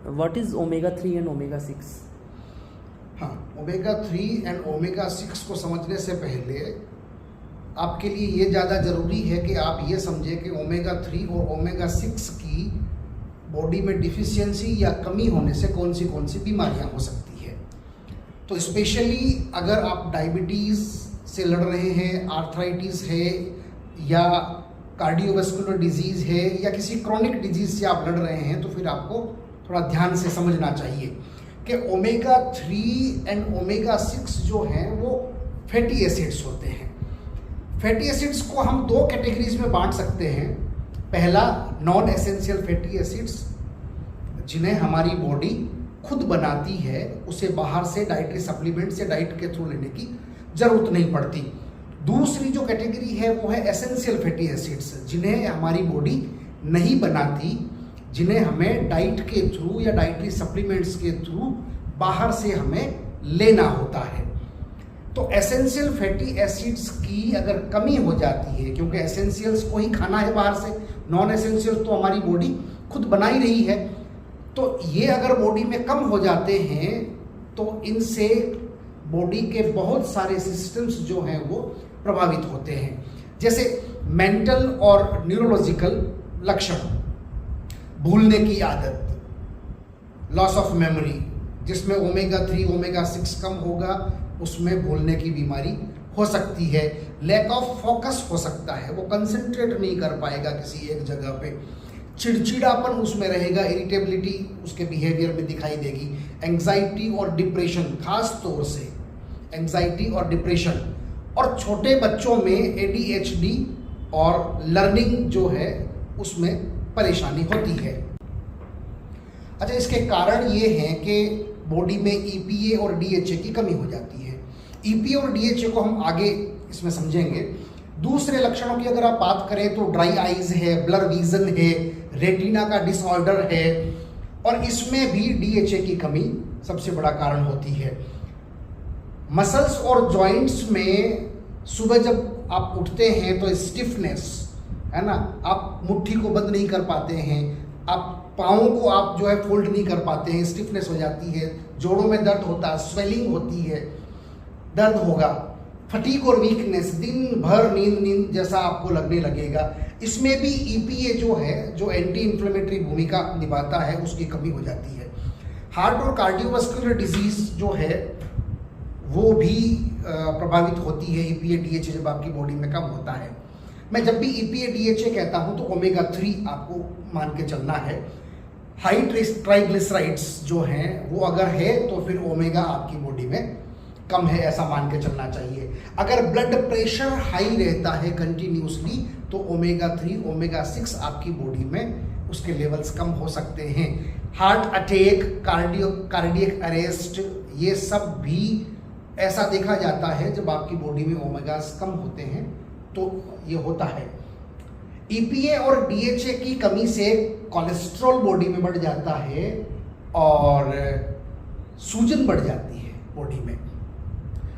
What is omega 3 and omega 6? हाँ, omega 3 and omega 6 को समझने से पहले आपके लिए ये ज़्यादा ज़रूरी है कि आप ये समझें कि ओमेगा 3 और ओमेगा 6 की बॉडी में डिफिशियंसी या कमी होने से कौन सी बीमारियां हो सकती है। तो स्पेशली अगर आप डायबिटीज़ से लड़ रहे हैं, आर्थराइटिस है या कार्डियोवास्कुलर डिजीज़ है या किसी क्रॉनिक डिजीज़ से आप लड़ रहे हैं, तो फिर आपको थोड़ा ध्यान से समझना चाहिए कि ओमेगा 3 एंड ओमेगा 6 जो हैं वो फैटी एसिड्स होते हैं। फैटी एसिड्स को हम दो कैटेगरीज में बांट सकते हैं। पहला, नॉन एसेंशियल फैटी एसिड्स, जिन्हें हमारी बॉडी खुद बनाती है, उसे बाहर से डाइटरी सप्लीमेंट से डाइट के थ्रू लेने की ज़रूरत नहीं पड़ती। दूसरी जो कैटेगरी है वो है एसेंशियल फैटी एसिड्स, जिन्हें हमारी बॉडी नहीं बनाती, जिन्हें हमें डाइट के थ्रू या डाइटरी सप्लीमेंट्स के थ्रू बाहर से हमें लेना होता है। तो एसेंशियल फैटी एसिड्स की अगर कमी हो जाती है, क्योंकि एसेंशियल्स को ही खाना है बाहर से, नॉन एसेंशियल तो हमारी बॉडी खुद बना ही रही है, तो ये अगर बॉडी में कम हो जाते हैं तो इनसे बॉडी के बहुत सारे सिस्टम्स जो हैं वो प्रभावित होते हैं। जैसे मेंटल और न्यूरोलॉजिकल लक्षण, भूलने की आदत, लॉस ऑफ मेमोरी, जिसमें ओमेगा 3 ओमेगा 6 कम होगा उसमें भूलने की बीमारी हो सकती है। लैक ऑफ फोकस हो सकता है, वो कंसंट्रेट नहीं कर पाएगा किसी एक जगह पे। चिड़चिड़ापन उसमें रहेगा, इरिटेबिलिटी उसके बिहेवियर में दिखाई देगी। एंग्जाइटी और डिप्रेशन, खास तौर से एंग्जाइटी और डिप्रेशन, और छोटे बच्चों में ADHD और लर्निंग जो है उसमें परेशानी होती है। अच्छा, इसके कारण ये हैं कि बॉडी में EPA और DHA की कमी हो जाती है। EPA और DHA को हम आगे इसमें समझेंगे। दूसरे लक्षणों की अगर आप बात करें तो ड्राई आइज है, ब्लर विजन है, रेटिना का डिसऑर्डर है, और इसमें भी DHA की कमी सबसे बड़ा कारण होती है। मसल्स और जॉइंट्स में सुबह जब आप उठते हैं तो स्टिफनेस है ना, आप मुट्ठी को बंद नहीं कर पाते हैं, आप पाँवों को आप जो है फोल्ड नहीं कर पाते हैं, स्टिफनेस हो जाती है, जोड़ों में दर्द होता है, स्वेलिंग होती है, दर्द होगा, फटीग और वीकनेस, दिन भर नींद जैसा आपको लगने लगेगा। इसमें भी EPA जो है, जो एंटी इन्फ्लेमेटरी भूमिका निभाता है, उसकी कमी हो जाती है। हार्ट और कार्डियोवास्कुलर डिजीज जो है वो भी प्रभावित होती है EPA DHA जब आपकी बॉडी में कम होता है। मैं जब भी EPA DHA कहता हूं तो ओमेगा 3 आपको मान के चलना है। हाई ट्राइग्लिसराइड्स जो हैं वो अगर है तो फिर ओमेगा आपकी बॉडी में कम है, ऐसा मान के चलना चाहिए। अगर ब्लड प्रेशर हाई रहता है कंटिन्यूसली तो ओमेगा 3 ओमेगा 6 आपकी बॉडी में उसके लेवल्स कम हो सकते हैं। हार्ट अटैक, कार्डियक अरेस्ट, ये सब भी ऐसा देखा जाता है जब आपकी बॉडी में ओमेगास कम होते हैं तो ये होता है। EPA और DHA की कमी से कोलेस्ट्रॉल बॉडी में बढ़ जाता है और सूजन बढ़ जाती है बॉडी में।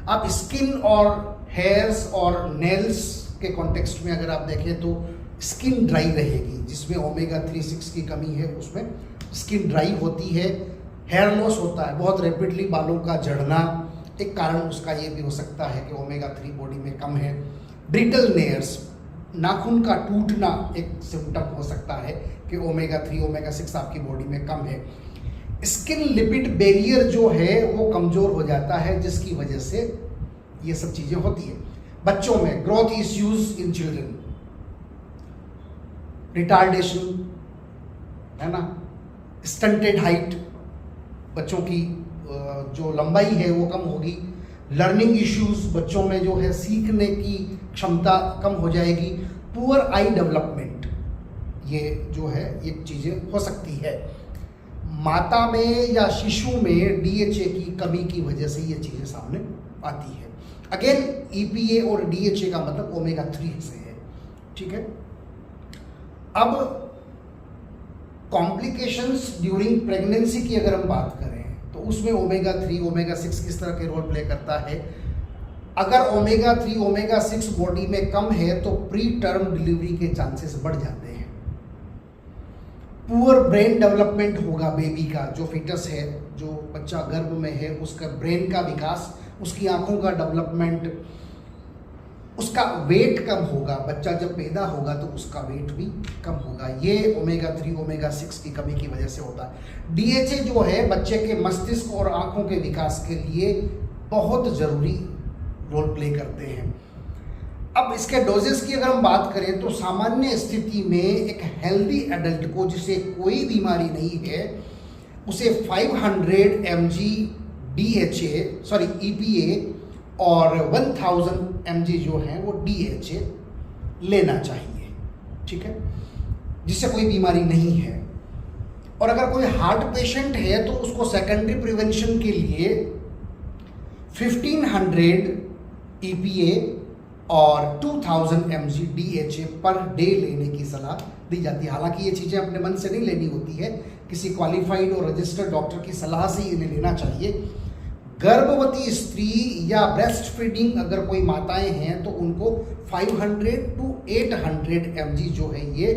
आप स्किन और हेयर्स और नेल्स के कॉन्टेक्स्ट में अगर आप देखें तो स्किन ड्राई रहेगी, जिसमें ओमेगा 3 6 की कमी है उसमें स्किन ड्राई होती है। हेयर लॉस होता है, बहुत रैपिडली बालों का झड़ना, एक कारण उसका ये भी हो सकता है कि ओमेगा 3 बॉडी में कम है। ब्रिटल नेयर्स, नाखून का टूटना एक सिम्टम हो सकता है कि ओमेगा 3 ओमेगा 6 आपकी बॉडी में कम है। स्किन लिपिड बैरियर जो है वो कमजोर हो जाता है, जिसकी वजह से ये सब चीजें होती है। बच्चों में growth issues in children, retardation है ना, स्टंटेड हाइट, बच्चों की जो लंबाई है वो कम होगी। लर्निंग इश्यूज, बच्चों में जो है सीखने की क्षमता कम हो जाएगी। पुअर आई डेवलपमेंट, ये जो है ये चीज़ें हो सकती है। माता में या शिशु में DHA की कमी की वजह से ये चीज़ें सामने आती है। अगेन EPA और DHA का मतलब ओमेगा 3 से है, ठीक है। अब कॉम्प्लिकेशंस ड्यूरिंग प्रेगनेंसी की अगर हम बात करें तो उसमें ओमेगा 3 ओमेगा 6 किस तरह के रोल प्ले करता है। अगर ओमेगा 3 ओमेगा 6 बॉडी में कम है तो प्री टर्म डिलीवरी के चांसेस बढ़ जाते हैं। पुअर ब्रेन डेवलपमेंट होगा बेबी का, जो फिटस है, जो बच्चा गर्भ में है, उसका ब्रेन का विकास, उसकी आंखों का डेवलपमेंट, उसका वेट कम होगा। बच्चा जब पैदा होगा तो उसका वेट भी कम होगा। ये ओमेगा 3 ओमेगा 6 की कमी की वजह से होता है। DHA जो है बच्चे के मस्तिष्क और आंखों के विकास के लिए बहुत ज़रूरी रोल प्ले करते हैं। अब इसके डोजेस की अगर हम बात करें तो सामान्य स्थिति में एक हेल्दी एडल्ट को जिसे कोई बीमारी नहीं है उसे 500 mg EPA और 1000 mg जो है वो DHA लेना चाहिए, ठीक है, जिससे कोई बीमारी नहीं है। और अगर कोई हार्ट पेशेंट है तो उसको सेकेंडरी प्रिवेंशन के लिए 1500 EPA और 2000 mg DHA पर डे लेने की सलाह दी जाती है। हालांकि ये चीज़ें अपने मन से नहीं लेनी होती है, किसी क्वालिफाइड और रजिस्टर्ड डॉक्टर की सलाह से ही इन्हें लेना चाहिए। गर्भवती स्त्री या ब्रेस्ट फीडिंग अगर कोई माताएं हैं तो उनको 500 to 800 mg जो है ये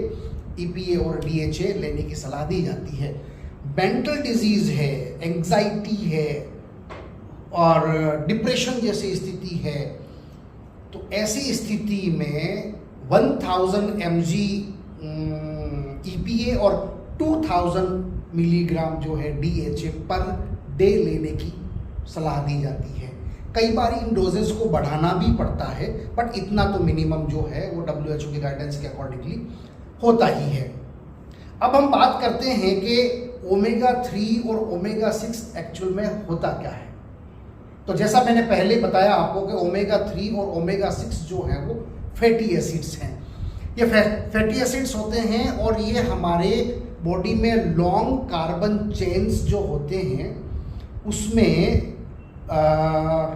EPA और DHA लेने की सलाह दी जाती है। मेंटल डिजीज है, एंग्जाइटी है और डिप्रेशन जैसी स्थिति है तो ऐसी स्थिति में 1000 mg EPA और 2000 मिलीग्राम जो है DHA पर डे लेने की सलाह दी जाती है। कई बार इन डोजेस को बढ़ाना भी पड़ता है, बट इतना तो मिनिमम जो है वो WHO के गाइडेंस के अकॉर्डिंगली होता ही है। अब हम बात करते हैं कि ओमेगा 3 और ओमेगा 6 एक्चुअल में होता क्या है। तो जैसा मैंने पहले बताया आपको कि ओमेगा 3 और ओमेगा 6 जो है वो फैटी एसिड्स हैं। ये फैटी एसिड्स होते हैं और ये हमारे बॉडी में लॉन्ग कार्बन चेन्स जो होते हैं उसमें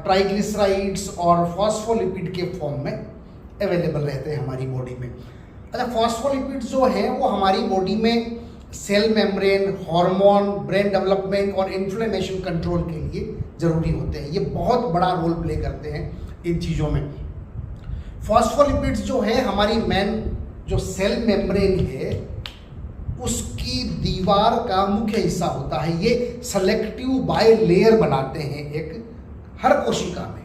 ट्राइग्लिसराइड्स और फॉस्फोलिपिड के फॉर्म में अवेलेबल रहते हैं हमारी बॉडी में। अच्छा, फॉस्फोलिपिड जो हैं वो हमारी बॉडी में cell membrane, hormone, brain development और इन्फ्लेमेशन कंट्रोल के लिए ज़रूरी होते हैं। ये बहुत बड़ा रोल प्ले करते हैं इन चीज़ों में। फॉस्फोलिपिड्स जो है हमारी मेन जो सेल मेम्ब्रेन है उसकी दीवार का मुख्य हिस्सा होता है। ये सेलेक्टिव बाइलेयर बनाते हैं एक हर कोशिका में।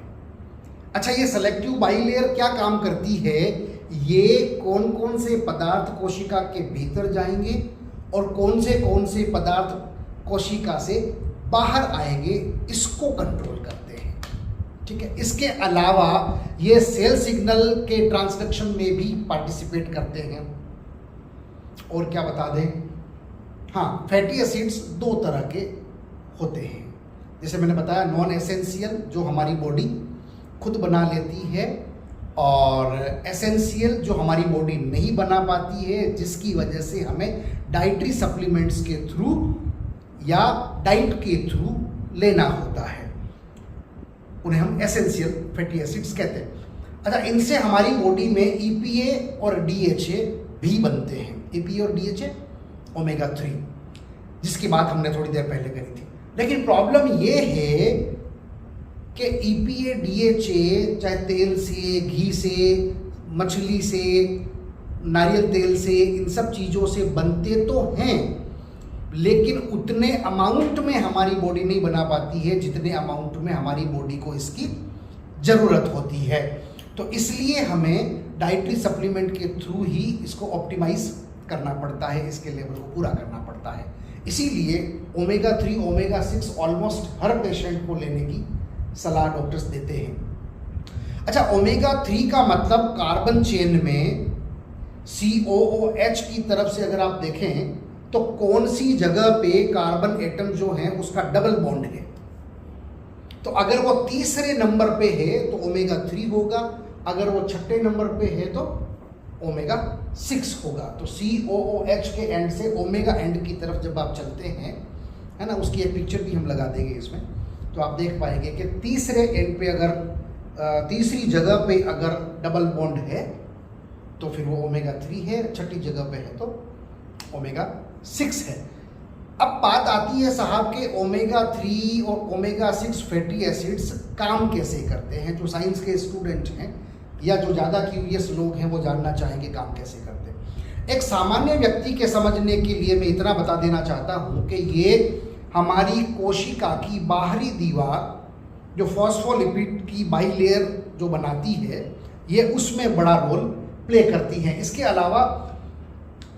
अच्छा, ये सेलेक्टिव बाइलेयर क्या काम करती है? ये कौन कौन से पदार्थ कोशिका के भीतर जाएंगे और कौन से पदार्थ कोशिका से बाहर आएंगे, इसको कंट्रोल करते हैं, ठीक है। इसके अलावा ये सेल सिग्नल के ट्रांसडक्शन में भी पार्टिसिपेट करते हैं। और क्या बता दें, हाँ, फैटी एसिड्स दो तरह के होते हैं। जैसे मैंने बताया, नॉन एसेंशियल जो हमारी बॉडी खुद बना लेती है और एसेंशियल जो हमारी बॉडी नहीं बना पाती है, जिसकी वजह से हमें डाइटरी सप्लीमेंट्स के थ्रू या डाइट के थ्रू लेना होता है। उन्हें हम एसेंशियल फैटी एसिड्स कहते हैं। अच्छा, इनसे हमारी बॉडी में EPA और DHA भी बनते हैं। EPA और DHA ओमेगा 3, जिसकी बात हमने थोड़ी देर पहले करी थी। लेकिन प्रॉब्लम ये है कि EPA DHA चाहे तेल से, घी से, मछली से, नारियल तेल से, इन सब चीज़ों से बनते तो हैं, लेकिन उतने अमाउंट में हमारी बॉडी नहीं बना पाती है जितने अमाउंट में हमारी बॉडी को इसकी ज़रूरत होती है। तो इसलिए हमें डाइटरी सप्लीमेंट के थ्रू ही इसको ऑप्टिमाइज करना पड़ता है, इसके लेवल को पूरा करना पड़ता है। इसीलिए ओमेगा 3 ओमेगा 6 ऑलमोस्ट हर पेशेंट को लेने की सलाह डॉक्टर्स देते हैं। अच्छा, ओमेगा 3 का मतलब कार्बन चेन में COOH की तरफ से अगर आप देखें तो कौन सी जगह पे कार्बन एटम जो है उसका डबल बॉन्ड है। तो अगर वो तीसरे नंबर पे है तो ओमेगा 3 होगा, अगर वो छठे नंबर पे है तो ओमेगा 6 होगा। तो COOH के एंड से ओमेगा एंड की तरफ जब आप चलते हैं, है ना, उसकी एक पिक्चर भी हम लगा देंगे इसमें, तो आप देख पाएंगे कि तीसरे एंड पे अगर तीसरी जगह पे अगर डबल बॉन्ड है तो फिर वो ओमेगा 3 है, छठी जगह पे है तो ओमेगा 6 है। अब बात आती है साहब के ओमेगा 3 और ओमेगा 6 फैटी एसिड्स काम कैसे करते हैं। जो साइंस के स्टूडेंट हैं या जो ज़्यादा क्यूरियस लोग हैं वो जानना चाहेंगे काम कैसे करते हैं। एक सामान्य व्यक्ति के समझने के लिए मैं इतना बता देना चाहता हूं कि ये हमारी कोशिका की बाहरी दीवार जो फॉस्फोलिपिड की बाइलेयर जो बनाती है, ये उसमें बड़ा रोल प्ले करती है। इसके अलावा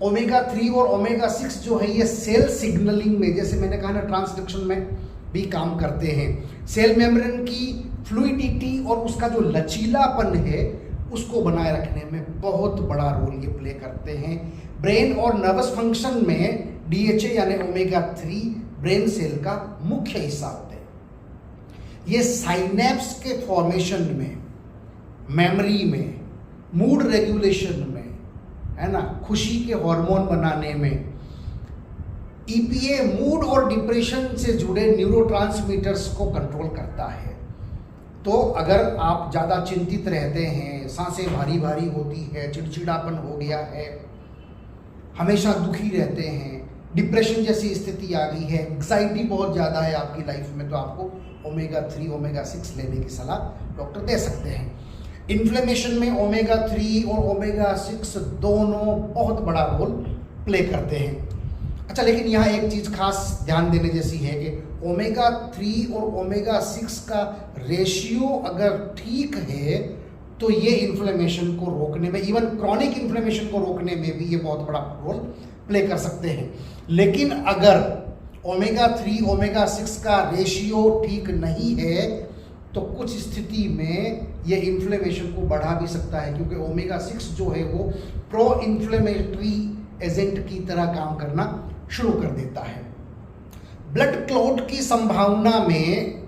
ओमेगा 3 और ओमेगा 6 जो है ये सेल सिग्नलिंग में, जैसे मैंने कहा ना, ट्रांसडक्शन में भी काम करते हैं। सेल मेम्ब्रेन की फ्लूइडिटी और उसका जो लचीलापन है उसको बनाए रखने में बहुत बड़ा रोल ये प्ले करते हैं। ब्रेन और नर्वस फंक्शन में DHA यानी ओमेगा 3 ब्रेन सेल का मुख्य हिस्सा होते हैं। ये साइनेप्स के फॉर्मेशन में, मेमोरी में, मूड रेगुलेशन में, है ना, खुशी के हार्मोन बनाने में, EPA मूड और डिप्रेशन से जुड़े न्यूरोट्रांसमीटर्स को कंट्रोल करता है। तो अगर आप ज़्यादा चिंतित रहते हैं, सांसें भारी भारी होती है, चिड़चिड़ापन हो गया है, हमेशा दुखी रहते हैं, डिप्रेशन जैसी स्थिति आ गई है, एंग्जाइटी बहुत ज़्यादा है आपकी लाइफ में, तो आपको ओमेगा 3 ओमेगा 6 लेने की सलाह डॉक्टर दे सकते हैं। इन्फ्लेमेशन में ओमेगा 3 और ओमेगा 6 दोनों बहुत बड़ा रोल प्ले करते हैं। अच्छा, लेकिन यहाँ एक चीज़ खास ध्यान देने जैसी है कि ओमेगा 3 और ओमेगा 6 का रेशियो अगर ठीक है तो ये इन्फ्लेमेशन को रोकने में, इवन क्रॉनिक इन्फ्लेमेशन को रोकने में भी ये बहुत बड़ा रोल प्ले कर सकते हैं। लेकिन अगर ओमेगा 3 ओमेगा 6 का रेशियो ठीक नहीं है तो कुछ स्थिति में ये इन्फ्लेमेशन को बढ़ा भी सकता है, क्योंकि ओमेगा 6 जो है वो प्रो इन्फ्लेमेटरी एजेंट की तरह काम करना शुरू कर देता है। ब्लड क्लॉट की संभावना में,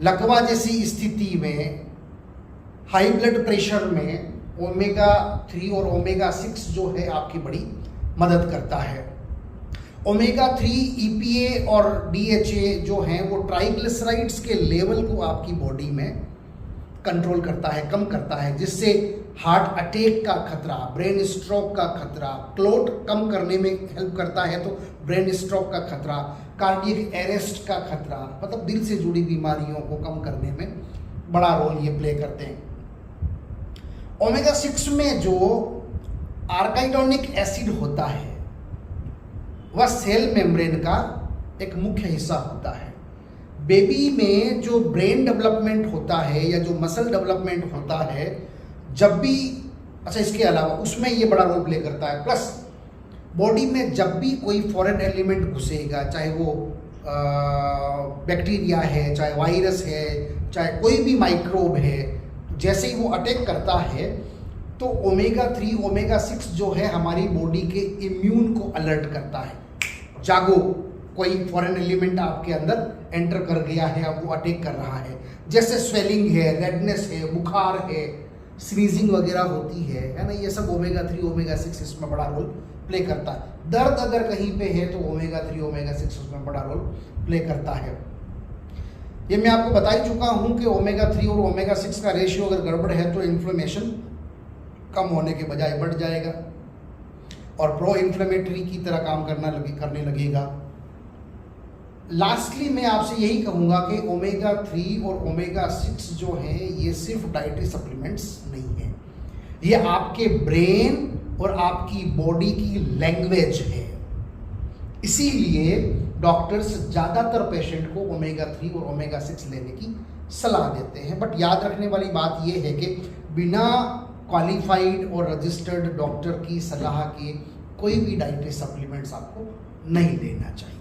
लकवा जैसी स्थिति में, हाई ब्लड प्रेशर में ओमेगा 3 और ओमेगा 6 जो है आपकी बड़ी मदद करता है। ओमेगा 3 EPA और DHA जो हैं वो ट्राइग्लिसराइड्स के लेवल को आपकी बॉडी में कंट्रोल करता है, कम करता है, जिससे हार्ट अटैक का खतरा, ब्रेन स्ट्रोक का खतरा, क्लॉट कम करने में हेल्प करता है, तो ब्रेन स्ट्रोक का खतरा, कार्डियक अरेस्ट का खतरा, मतलब दिल से जुड़ी बीमारियों को कम करने में बड़ा रोल ये प्ले करते हैं। ओमेगा 6 में जो आर्काइडोनिक एसिड होता है वह सेल मेम्ब्रेन का एक मुख्य हिस्सा होता है। बेबी में जो ब्रेन डेवलपमेंट होता है या जो मसल डेवलपमेंट होता है, जब भी, अच्छा, इसके अलावा उसमें ये बड़ा रोल प्ले करता है। प्लस बॉडी में जब भी कोई फॉरेन एलिमेंट घुसेगा, चाहे वो बैक्टीरिया है, चाहे वायरस है, चाहे कोई भी माइक्रोब है, जैसे ही वो अटैक करता है तो ओमेगा 3 ओमेगा 6 जो है हमारी बॉडी के इम्यून को अलर्ट करता है। जागो, कोई फॉरेन एलिमेंट आपके अंदर एंटर कर गया है, अब वो अटैक कर रहा है। जैसे स्वेलिंग है, रेडनेस है, बुखार है, स्नीजिंग वगैरह होती है ना, ये सब ओमेगा 3 ओमेगा 6 इसमें बड़ा रोल प्ले करता है। दर्द अगर कहीं पे है तो ओमेगा 3 ओमेगा 6 उसमें बड़ा रोल प्ले करता है। ये मैं आपको बता ही चुका हूँ कि ओमेगा 3 और ओमेगा 6 का रेशियो अगर गड़बड़ है तो इन्फ्लेमेशन कम होने के बजाय बढ़ जाएगा और प्रो इन्फ्लेमेटरी की तरह काम करने लगेगा। लास्टली मैं आपसे यही कहूँगा कि ओमेगा 3 और ओमेगा 6 जो है ये सिर्फ डाइटरी सप्लीमेंट्स नहीं है, ये आपके ब्रेन और आपकी बॉडी की लैंग्वेज है। इसीलिए डॉक्टर्स ज़्यादातर पेशेंट को ओमेगा 3 और ओमेगा 6 लेने की सलाह देते हैं। बट याद रखने वाली बात यह है कि बिना क्वालिफाइड और रजिस्टर्ड डॉक्टर की सलाह के कोई भी डाइटरी सप्लीमेंट्स आपको नहीं लेना चाहिए।